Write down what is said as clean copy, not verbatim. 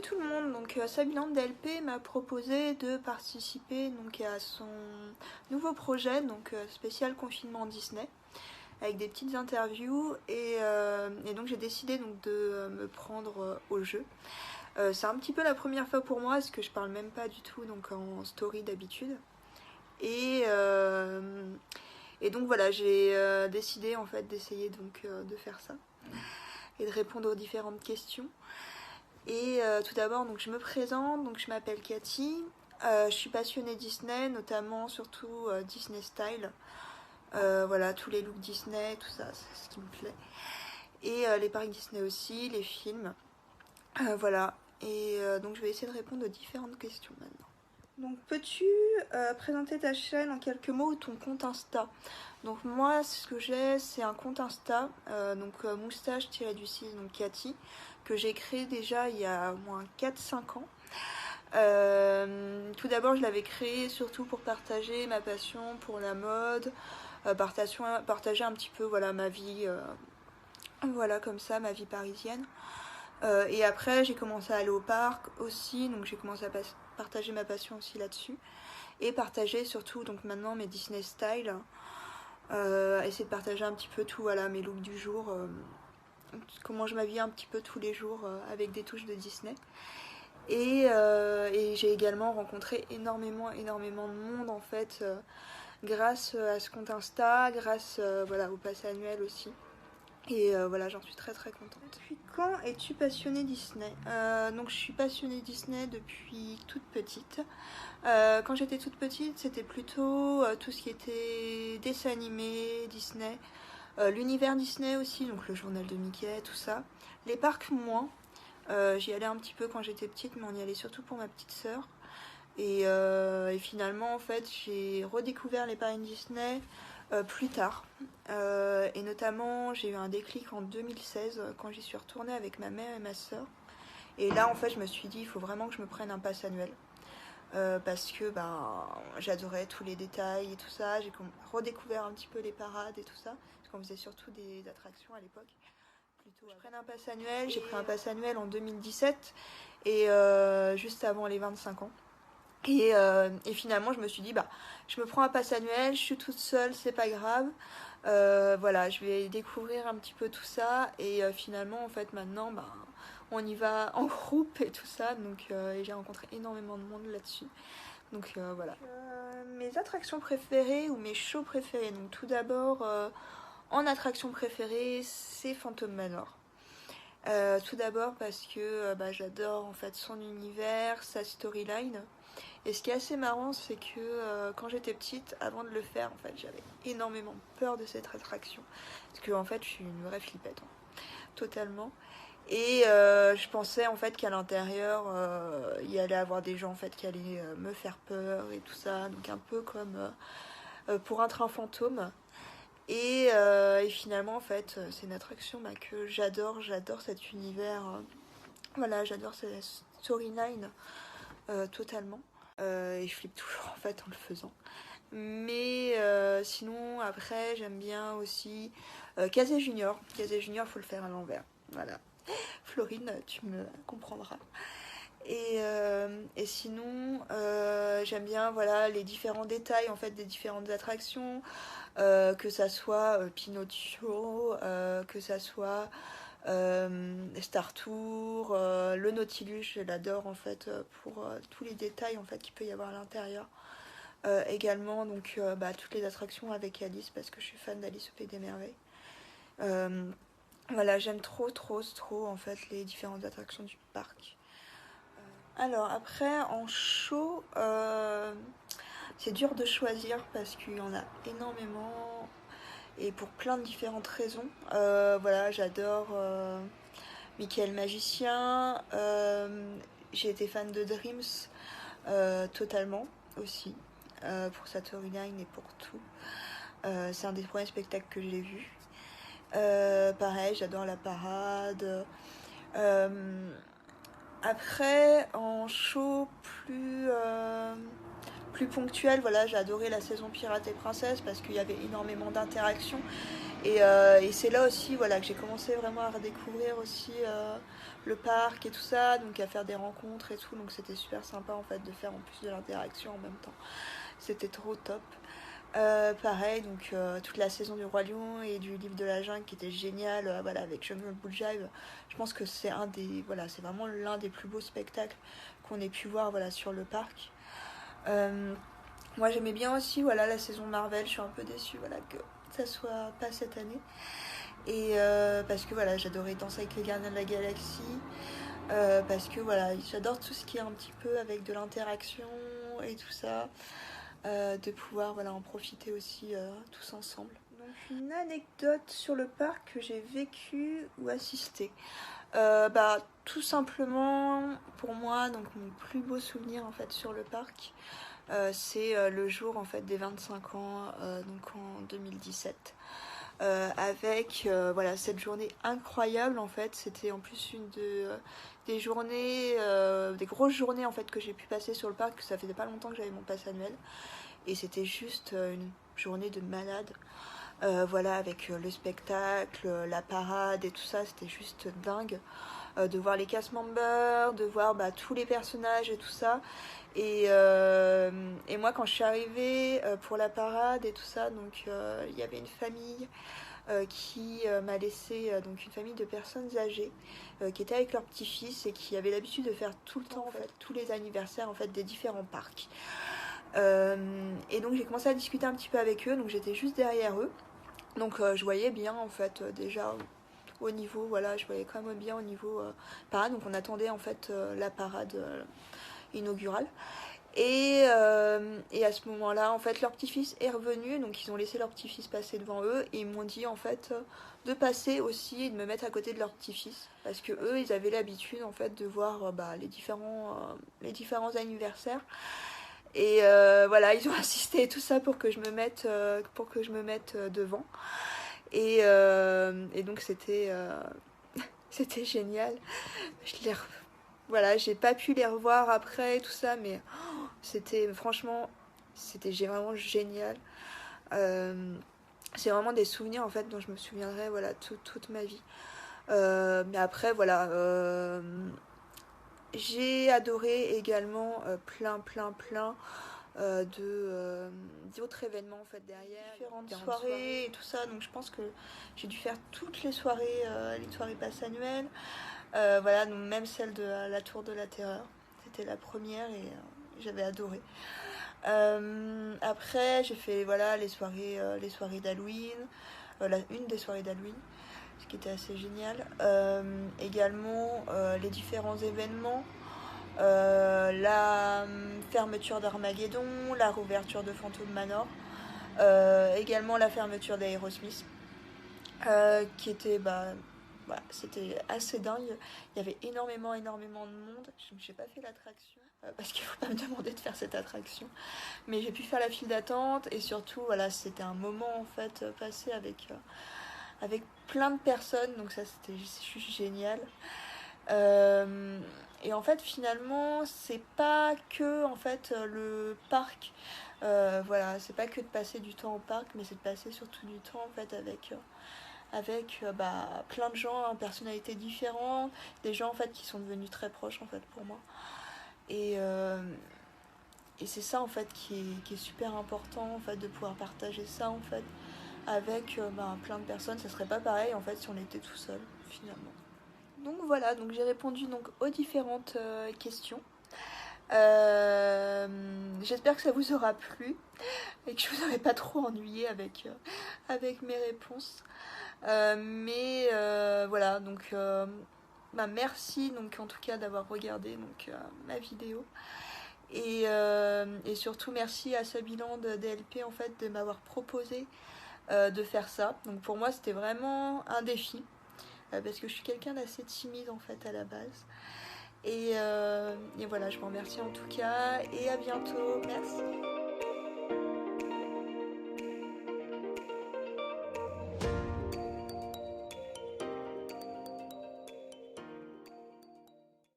tout le monde, donc Sabine DLP m'a proposé de participer donc, à son nouveau projet, donc spécial confinement Disney, avec des petites interviews et donc j'ai décidé donc, de me prendre au jeu. C'est un petit peu la première fois pour moi parce que je parle même pas du tout donc, en story d'habitude. Et donc voilà, j'ai décidé en fait d'essayer donc de faire ça et de répondre aux différentes questions. Et tout d'abord, donc je me présente, donc je m'appelle Cathy, je suis passionnée Disney, notamment surtout Disney Style. Voilà, tous les looks Disney, tout ça, c'est ce qui me plaît. Et les parcs Disney aussi, les films. Voilà, et donc je vais essayer de répondre aux différentes questions maintenant. Donc peux-tu présenter ta chaîne en quelques mots ou ton compte Insta? Donc moi ce que j'ai c'est un compte Insta, moustache-du-6 donc Cathy, que j'ai créé déjà il y a au moins 4-5 ans. Tout d'abord je l'avais créé surtout pour partager ma passion pour la mode, partager un petit peu voilà, ma vie, voilà comme ça, ma vie parisienne. Et après j'ai commencé à aller au parc aussi, donc j'ai commencé à partager ma passion aussi là-dessus. Et partager surtout donc maintenant mes Disney Style. Essayer de partager un petit peu tout, voilà, mes looks du jour, comment je m'habille un petit peu tous les jours avec des touches de Disney. Et j'ai également rencontré énormément de monde en fait grâce à ce compte Insta, grâce voilà, au pass annuel aussi. Et voilà, j'en suis très contente. Depuis quand es-tu passionnée Disney? Donc je suis passionnée Disney depuis toute petite. Quand j'étais toute petite, c'était plutôt tout ce qui était dessin animé, Disney, l'univers Disney aussi, donc le journal de Mickey, tout ça. Les parcs moins. J'y allais un petit peu quand j'étais petite, mais on y allait surtout pour ma petite sœur. Et finalement, en fait, j'ai redécouvert les parcs Disney plus tard. Et notamment, j'ai eu un déclic en 2016 quand j'y suis retournée avec ma mère et ma sœur. Et là, en fait, je me suis dit, il faut vraiment que je me prenne un pass annuel. Parce que j'adorais tous les détails et tout ça. J'ai redécouvert un petit peu les parades et tout ça. Parce qu'on faisait surtout des attractions à l'époque. Je prenne un pass annuel. J'ai pris un pass annuel en 2017 et juste avant les 25 ans. Et finalement, je me suis dit, je me prends un pass annuel, je suis toute seule, c'est pas grave. Voilà, je vais découvrir un petit peu tout ça. Et finalement, en fait, maintenant, on y va en groupe et tout ça. Donc, et j'ai rencontré énormément de monde là-dessus. Donc, voilà. Mes attractions préférées ou mes shows préférés. Donc, tout d'abord, en attraction préférée, c'est Phantom Manor. Tout d'abord parce que j'adore en fait son univers, sa storyline. Et ce qui est assez marrant, c'est que quand j'étais petite, avant de le faire, en fait, j'avais énormément peur de cette attraction. Parce que en fait, je suis une vraie flippette, totalement. Et je pensais en fait qu'à l'intérieur, il y allait avoir des gens en fait qui allaient me faire peur et tout ça. Donc un peu comme pour un train fantôme. Et finalement, en fait, c'est une attraction que j'adore cet univers. Voilà, j'adore cette storyline totalement. Et je flippe toujours en fait en le faisant. Mais sinon, après, j'aime bien aussi Casey Junior. Casey Junior, faut le faire à l'envers. Voilà. Florine, tu me comprendras. Et sinon, j'aime bien voilà, les différents détails en fait, des différentes attractions. Que ça soit Pinocchio, que ça soit Star Tour, le Nautilus, je l'adore en fait pour tous les détails en fait qu'il peut y avoir à l'intérieur. Également donc toutes les attractions avec Alice parce que je suis fan d'Alice au Pays des Merveilles. Voilà, j'aime trop en fait les différentes attractions du parc. Alors après en show, c'est dur de choisir parce qu'il y en a énormément et pour plein de différentes raisons. Voilà, j'adore Mickey le Magicien. J'ai été fan de Dreams totalement aussi pour sa storyline et pour tout. C'est un des premiers spectacles que j'ai vu. Pareil, j'adore la parade. Après, en show plus ponctuelles. Voilà, j'ai adoré la saison Pirates et Princesses parce qu'il y avait énormément d'interactions. Et c'est là aussi voilà, que j'ai commencé vraiment à redécouvrir aussi le parc et tout ça, donc à faire des rencontres et tout. Donc c'était super sympa en fait de faire en plus de l'interaction en même temps. C'était trop top. Pareil, donc toute la saison du Roi Lion et du Livre de la Jungle qui était génial, voilà, avec Jungle Book Jive. Je pense que c'est c'est vraiment l'un des plus beaux spectacles qu'on ait pu voir voilà, sur le parc. Moi j'aimais bien aussi voilà, la saison Marvel, je suis un peu déçue voilà, que ça soit pas cette année. Et parce que voilà, j'adorais Danser avec les Gardiens de la Galaxie. Parce que voilà, j'adore tout ce qui est un petit peu avec de l'interaction et tout ça. De pouvoir voilà, en profiter aussi tous ensemble. Donc une anecdote sur le parc que j'ai vécu ou assisté. Tout simplement pour moi, donc mon plus beau souvenir en fait sur le parc, c'est le jour en fait des 25 ans, donc en 2017. Avec voilà, cette journée incroyable en fait, c'était en plus des journées, des grosses journées en fait que j'ai pu passer sur le parc, ça faisait pas longtemps que j'avais mon pass annuel et c'était juste une journée de malade. Voilà, avec le spectacle, la parade et tout ça, c'était juste dingue. De voir les cast members, de voir tous les personnages et tout ça. Et moi, quand je suis arrivée pour la parade et tout ça, donc il y avait une famille qui m'a laissé, donc une famille de personnes âgées qui étaient avec leur petit-fils et qui avaient l'habitude de faire tout le temps, en fait, tous les anniversaires en fait, des différents parcs. Et donc j'ai commencé à discuter un petit peu avec eux, donc j'étais juste derrière eux. Donc je voyais bien en fait déjà au niveau, voilà, je voyais quand même bien au niveau parade. Donc on attendait en fait la parade inaugurale. Et à ce moment-là, en fait, leur petit-fils est revenu, donc ils ont laissé leur petit-fils passer devant eux et ils m'ont dit en fait de passer aussi et de me mettre à côté de leur petit-fils parce que eux, ils avaient l'habitude en fait de voir les différents anniversaires. Et voilà, ils ont insisté et tout ça pour que je me mette, devant. Et donc c'était c'était génial. Voilà, j'ai pas pu les revoir après et tout ça, mais c'était franchement, c'était vraiment génial. C'est vraiment des souvenirs en fait dont je me souviendrai voilà toute ma vie. Mais après voilà. J'ai adoré également plein d'autres événements en fait derrière, différentes soirées et tout ça, donc je pense que j'ai dû faire toutes les soirées passes annuelles, voilà, donc même celle de la Tour de la Terreur, c'était la première et j'avais adoré. Après j'ai fait voilà les soirées d'Halloween, une des soirées d'Halloween, ce qui était assez génial. Également les différents événements, la fermeture d'Armageddon, la réouverture de Phantom Manor, également la fermeture d'Aerosmith, qui était voilà, c'était assez dingue. Il y avait énormément de monde. Je n'ai pas fait l'attraction parce qu'il ne faut pas me demander de faire cette attraction, mais j'ai pu faire la file d'attente et surtout voilà, c'était un moment en fait passé avec plein de personnes, donc ça c'était juste génial. Et en fait finalement c'est pas que en fait le parc, voilà, c'est pas que de passer du temps au parc, mais c'est de passer surtout du temps en fait avec plein de gens, hein, personnalités différentes, des gens en fait qui sont devenus très proches en fait pour moi. Et c'est ça en fait qui est super important en fait, de pouvoir partager ça en fait avec plein de personnes. Ça serait pas pareil en fait si on était tout seul finalement. Donc voilà, donc j'ai répondu donc aux différentes questions. J'espère que ça vous aura plu et que je vous aurai pas trop ennuyé avec mes réponses. Mais voilà, donc merci donc en tout cas d'avoir regardé donc ma vidéo. Et surtout merci à Sabiland DLP en fait de m'avoir proposé de faire ça. Donc pour moi c'était vraiment un défi parce que je suis quelqu'un d'assez timide en fait à la base. Et voilà, je vous remercie en tout cas et à bientôt. Merci.